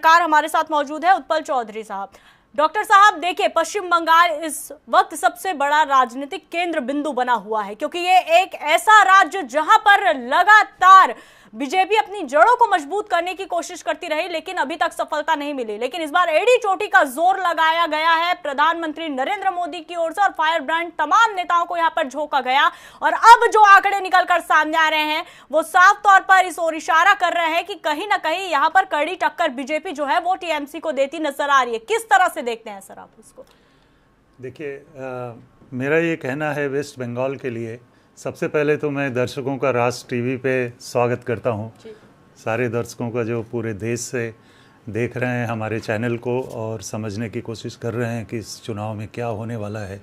पत्रकार हमारे साथ मौजूद है, उत्पल चौधरी साहब। डॉक्टर साहब देखिए, पश्चिम बंगाल इस वक्त सबसे बड़ा राजनीतिक केंद्र बिंदु बना हुआ है, क्योंकि ये एक ऐसा राज्य जहां पर लगातार बीजेपी अपनी जड़ों को मजबूत करने की कोशिश करती रही, लेकिन अभी तक सफलता नहीं मिली। लेकिन इस बार एड़ी चोटी का जोर लगाया गया है प्रधानमंत्री नरेंद्र मोदी की ओर से, और फायर ब्रांड तमाम नेताओं को यहां पर झोंका गया। और अब जो आंकड़े निकलकर सामने आ रहे हैं वो साफ तौर पर इस ओर इशारा कर रहे हैं कि कहीं ना कहीं यहां पर कड़ी टक्कर बीजेपी जो है वो टीएमसी को देती नजर आ रही है। किस तरह से देखते हैं सर आप इसको? देखिए, मेरा ये कहना है, वेस्ट बंगाल के लिए सबसे पहले तो मैं दर्शकों का राष्ट्र टीवी पे स्वागत करता हूँ। सारे दर्शकों का जो पूरे देश से देख रहे हैं हमारे चैनल को और समझने की कोशिश कर रहे हैं कि इस चुनाव में क्या होने वाला है।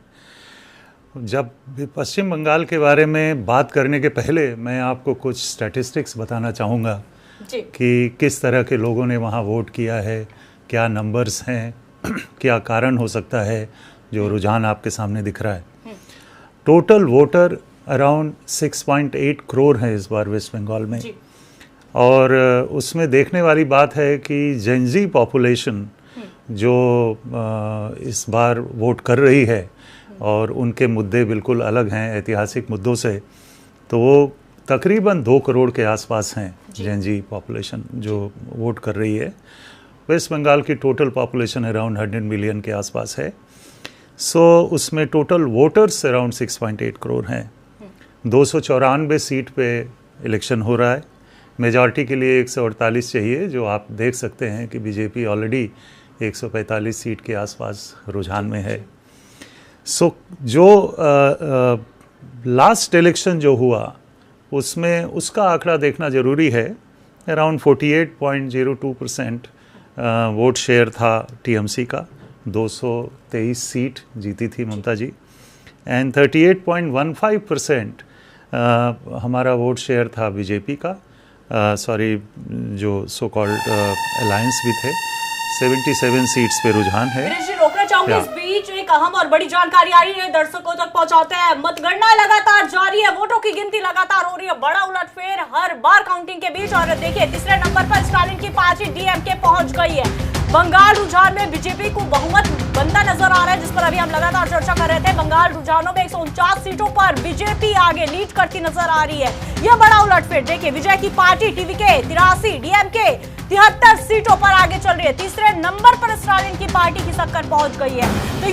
जब भी पश्चिम बंगाल के बारे में बात करने के पहले मैं आपको कुछ स्टैटिस्टिक्स बताना चाहूँगा कि किस तरह के लोगों ने वहाँ वोट किया है, क्या नंबर्स हैं, क्या कारण हो सकता है जो रुझान आपके सामने दिख रहा है। टोटल वोटर अराउंड 6.8 करोड़ है इस बार वेस्ट बंगाल में। और उसमें देखने वाली बात है कि जेनजी पॉपुलेशन जो इस बार वोट कर रही है और उनके मुद्दे बिल्कुल अलग हैं ऐतिहासिक मुद्दों से, तो वो तकरीबन 2 करोड़ के आसपास हैं जेनजी पॉपुलेशन जो वोट कर रही है। वेस्ट बंगाल की टोटल पॉपुलेशन अराउंड 100 मिलियन के आसपास है। उसमें टोटल वोटर्स अराउंड 6.8 करोड़ हैं। 294 सीट पे इलेक्शन हो रहा है। मेजॉरिटी के लिए 148 चाहिए, जो आप देख सकते हैं कि बीजेपी ऑलरेडी 145 सीट के आसपास रुझान में है। जो लास्ट इलेक्शन जो हुआ उसमें उसका आंकड़ा देखना ज़रूरी है। अराउंड 48.02% वोट शेयर था टीएमसी का, 223 सीट जीती थी ममता जी, एंड 38.15% हमारा वोट शेयर था बीजेपी का, जो सो कॉल्ड अलायंस भी थे। 77 सीट्स पे रुझान है। रोकना चाहूंगी इस बीच एक अहम और बड़ी जानकारी आई है, दर्शकों तक पहुंचाते हैं। मतगणना लगातार जारी है, वोटों की गिनती लगातार हो रही है, बड़ा उलटफेर हर बार काउंटिंग के बीच। और देखिए, तीसरे नंबर पर स्टालिन की पार्टी डीएमके पहुंच गई है। बंगाल रुझान में बीजेपी को बहुमत बनता नजर आ रहा है, जिस पर अभी हम लगातार चर्चा कर रहे थे। बंगाल रुझानों में 149 सीटों पर बीजेपी आगे लीड करती नजर आ रही है। यह बड़ा उलटफेर देखिए, विजय की पार्टी टीवीके 83, डीएमके 73 सीटों पर आगे चल रही है। तीसरे नंबर पर स्टालिन की पार्टी की टक्कर पहुंच गई है। तो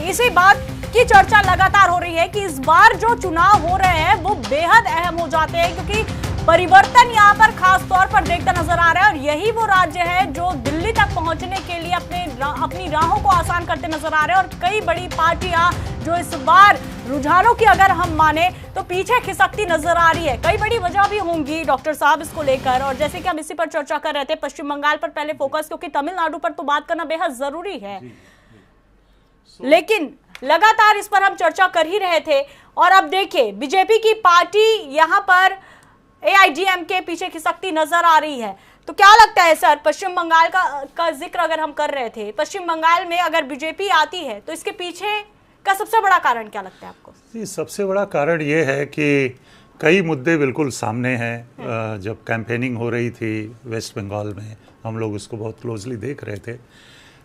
इसी बात की चर्चा लगातार हो रही है कि इस बार जो चुनाव हो रहे हैं वो बेहद अहम हो जाते हैं, क्योंकि परिवर्तन यहाँ पर खास तौर पर देखता नजर आ रहा है। और यही वो राज्य है जो दिल्ली तक पहुंचने के लिए अपनी राहों को आसान करते नजर आ रहे हैं। और कई बड़ी पार्टियां जो इस बार रुझानों की अगर हम माने तो पीछे खिसकती नजर आ रही है। कई बड़ी वजह भी होंगी डॉक्टर साहब इसको लेकर, और जैसे कि हम इसी पर चर्चा कर रहे थे, पश्चिम बंगाल पर पहले फोकस, क्योंकि तमिलनाडु पर तो बात करना बेहद जरूरी है। लेकिन लगातार इस पर हम चर्चा कर ही रहे थे। और अब देखिए, बीजेपी की पार्टी यहाँ पर एआईडीएमके पीछे खिसकती नजर आ रही है। तो क्या लगता है सर, पश्चिम बंगाल का जिक्र अगर हम कर रहे थे, पश्चिम बंगाल में अगर बीजेपी आती है तो इसके पीछे का सबसे बड़ा कारण क्या लगता है आपको? जी, सबसे बड़ा कारण ये है कि कई मुद्दे बिल्कुल सामने हैं। जब कैंपेनिंग हो रही थी वेस्ट बंगाल में, हम लोग उसको बहुत क्लोजली देख रहे थे।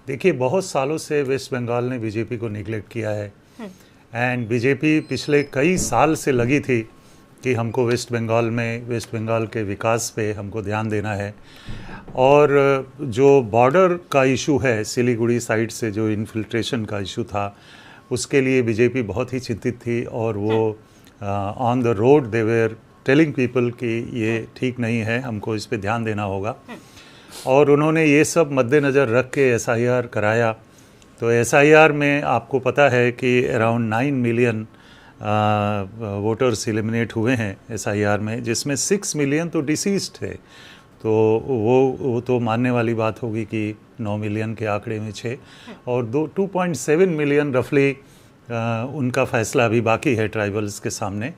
देखिए, बहुत सालों से वेस्ट बंगाल ने बीजेपी को निगलेक्ट किया है, एंड बीजेपी पिछले कई साल से लगी थी कि हमको वेस्ट बंगाल के विकास पे हमको ध्यान देना है। और जो बॉर्डर का इशू है, सिलीगुड़ी साइड से जो इन्फिल्ट्रेशन का इशू था, उसके लिए बीजेपी बहुत ही चिंतित थी। और वो on the road they were telling people कि ये ठीक नहीं है, हमको इस पे ध्यान देना होगा। और उन्होंने ये सब मद्देनज़र रख के एसआईआर कराया। तो एसआईआर में आपको पता है कि अराउंड 9 मिलियन वोटर्स एलिमिनेट हुए हैं एसआईआर में, जिसमें 6 मिलियन तो डिसीज्ड थे। तो वो तो मानने वाली बात होगी कि 9 मिलियन के आंकड़े में 6 और 2.7 मिलियन रफली उनका फैसला अभी बाकी है ट्राइबल्स के सामने।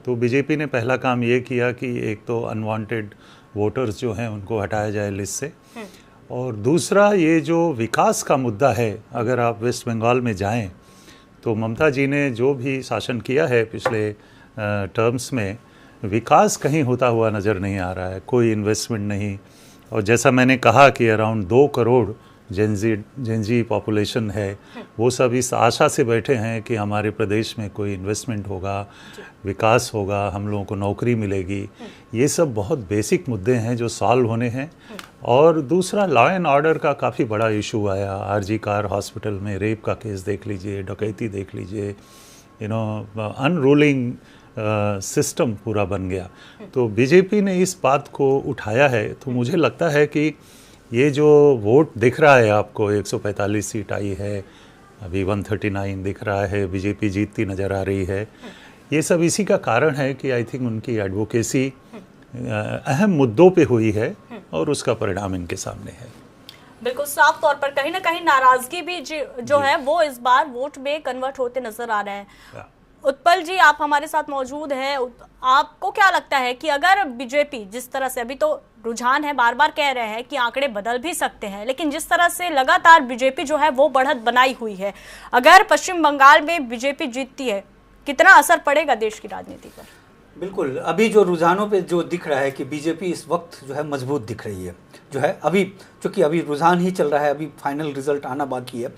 तो बीजेपी ने पहला काम ये किया कि एक तो अनवांटेड वोटर्स जो हैं उनको हटाया जाए लिस्ट से, और दूसरा ये जो विकास का मुद्दा है, अगर आप वेस्ट बंगाल में जाएं तो ममता जी ने जो भी शासन किया है पिछले टर्म्स में, विकास कहीं होता हुआ नज़र नहीं आ रहा है। कोई इन्वेस्टमेंट नहीं, और जैसा मैंने कहा कि अराउंड 2 करोड़ जेनजी पॉपुलेशन है, वो सब इस आशा से बैठे हैं कि हमारे प्रदेश में कोई इन्वेस्टमेंट होगा, विकास होगा, हम लोगों को नौकरी मिलेगी। ये सब बहुत बेसिक मुद्दे हैं जो सॉल्व होने हैं। और दूसरा, लॉ एंड ऑर्डर का काफ़ी बड़ा इशू आया। आरजी कार हॉस्पिटल में रेप का केस देख लीजिए, डकैती देख लीजिए, अनरूलिंग सिस्टम पूरा बन गया। तो बीजेपी ने इस बात को उठाया है। तो मुझे लगता है कि ये जो वोट दिख रहा है आपको, 145 सीट आई है, अभी 139 दिख रहा है, बीजेपी जीतती नज़र आ रही है, ये सब इसी का कारण है कि आई थिंक उनकी एडवोकेसी अहम मुद्दों पे हुई है और उसका परिणाम इनके सामने है। बिल्कुल साफ तौर पर कहीं ना कहीं नाराजगी भी जो है वो इस बार वोट में कन्वर्ट होते नजर आ रहे हैं। उत्पल जी, आप हमारे साथ मौजूद हैं। आपको क्या लगता है कि अगर बीजेपी जिस तरह से, अभी तो रुझान है, बार बार कह रहे हैं कि आंकड़े बदल भी सकते हैं, लेकिन जिस तरह से लगातार बीजेपी जो है वो बढ़त बनाई हुई है, अगर पश्चिम बंगाल में बीजेपी जीतती है, कितना असर पड़ेगा देश की राजनीति पर? बिल्कुल, अभी जो रुझानों पे जो दिख रहा है कि बीजेपी इस वक्त जो है मजबूत दिख रही है, जो है अभी, चूँकि अभी रुझान ही चल रहा है, अभी फाइनल रिजल्ट आना बाकी है।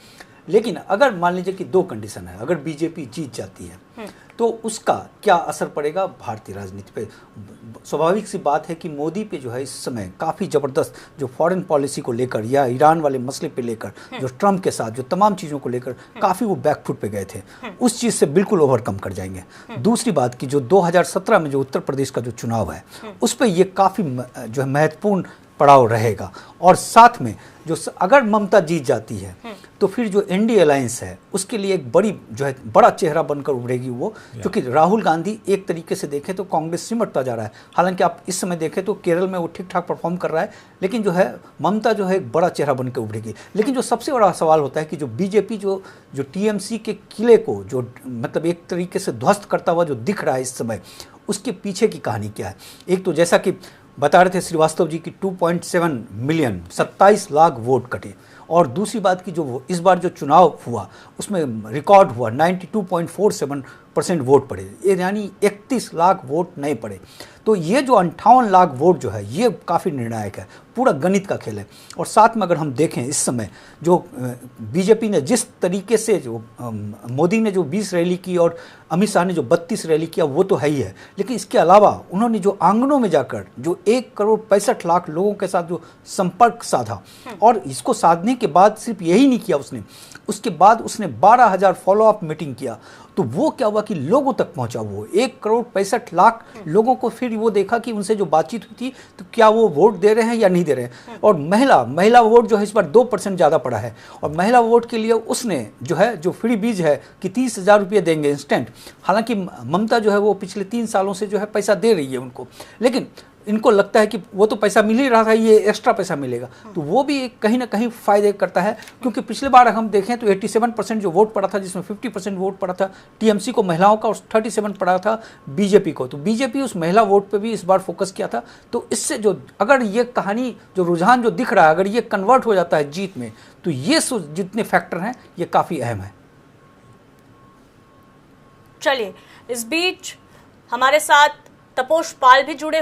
लेकिन अगर मान लीजिए कि 2 कंडीशन है, अगर बीजेपी जीत जाती है तो उसका क्या असर पड़ेगा भारतीय राजनीति पे? स्वाभाविक सी बात है कि मोदी पे जो है इस समय काफ़ी ज़बरदस्त जो फॉरेन पॉलिसी को लेकर या ईरान वाले मसले पे लेकर, जो ट्रम्प के साथ जो तमाम चीज़ों को लेकर काफ़ी वो बैकफुट पे गए थे, उस चीज़ से बिल्कुल ओवरकम कर जाएंगे। दूसरी बात कि जो 2017 में जो उत्तर प्रदेश का जो चुनाव है, उस पर ये काफ़ी जो है महत्वपूर्ण पड़ाव रहेगा। और साथ में जो अगर ममता जीत जाती है तो फिर जो एनडीए अलायंस है उसके लिए एक बड़ी जो है बड़ा चेहरा बनकर उभरेगी वो, क्योंकि राहुल गांधी एक तरीके से देखें तो कांग्रेस सिमटता जा रहा है। हालांकि आप इस समय देखें तो केरल में वो ठीक ठाक परफॉर्म कर रहा है, लेकिन जो है ममता जो है एक बड़ा चेहरा बनकर उभरेगी। लेकिन जो सबसे बड़ा सवाल होता है कि जो बीजेपी जो टीएमसी के किले को जो मतलब एक तरीके से ध्वस्त करता हुआ जो दिख रहा है इस समय, उसके पीछे की कहानी क्या है? एक तो जैसा कि बता रहे थे श्रीवास्तव जी की 2.7 मिलियन 27 लाख वोट कटे, और दूसरी बात की जो इस बार जो चुनाव हुआ उसमें रिकॉर्ड हुआ 92.47% वोट पड़े, यानी 31 लाख वोट नहीं पड़े। तो ये जो 58 लाख वोट जो है ये काफ़ी निर्णायक है, पूरा गणित का खेल है। और साथ में अगर हम देखें इस समय जो बीजेपी ने जिस तरीके से जो मोदी ने जो 20 रैली की और अमित शाह ने जो 32 रैली किया वो तो है ही है, लेकिन इसके अलावा उन्होंने जो आंगनों में जाकर जो 1 करोड़ 65 लाख लोगों के साथ जो संपर्क साधा, और इसको साधने के बाद सिर्फ यही नहीं किया उसने, उसके बाद उसने 12,000 फॉलोअप मीटिंग किया। तो वो क्या हुआ कि लोगों तक पहुंचा, वो 1 करोड़ 65 लाख लोगों को फिर वो देखा कि उनसे जो बातचीत हुई थी तो क्या वो वोट दे रहे हैं या नहीं दे रहे हैं। और महिला वोट जो है इस बार 2% ज़्यादा पड़ा है, और महिला वोट के लिए उसने जो है जो फ्री बीज है कि 30,000 रुपये देंगे इंस्टेंट। हालांकि ममता जो है वो पिछले 3 सालों से जो है पैसा दे रही है उनको, लेकिन इनको लगता है कि वो तो पैसा मिल ही रहा था, ये एक्स्ट्रा पैसा मिलेगा, तो वो भी कहीं ना कहीं फ़ायदे करता है। क्योंकि पिछले बार हम देखें तो 87% जो वोट पड़ा था, जिसमें 50% वोट पड़ा था टीएमसी को महिलाओं का, और 37 पड़ा था बीजेपी को। तो बीजेपी उस महिला वोट पे भी इस बार फोकस किया था। तो इससे जो अगर ये कहानी जो रुझान जो दिख रहा है अगर ये कन्वर्ट हो जाता है जीत में, तो ये जितने फैक्टर हैं ये काफ़ी अहम है। चलिए, इस बीच हमारे साथ तपोष पाल भी जुड़े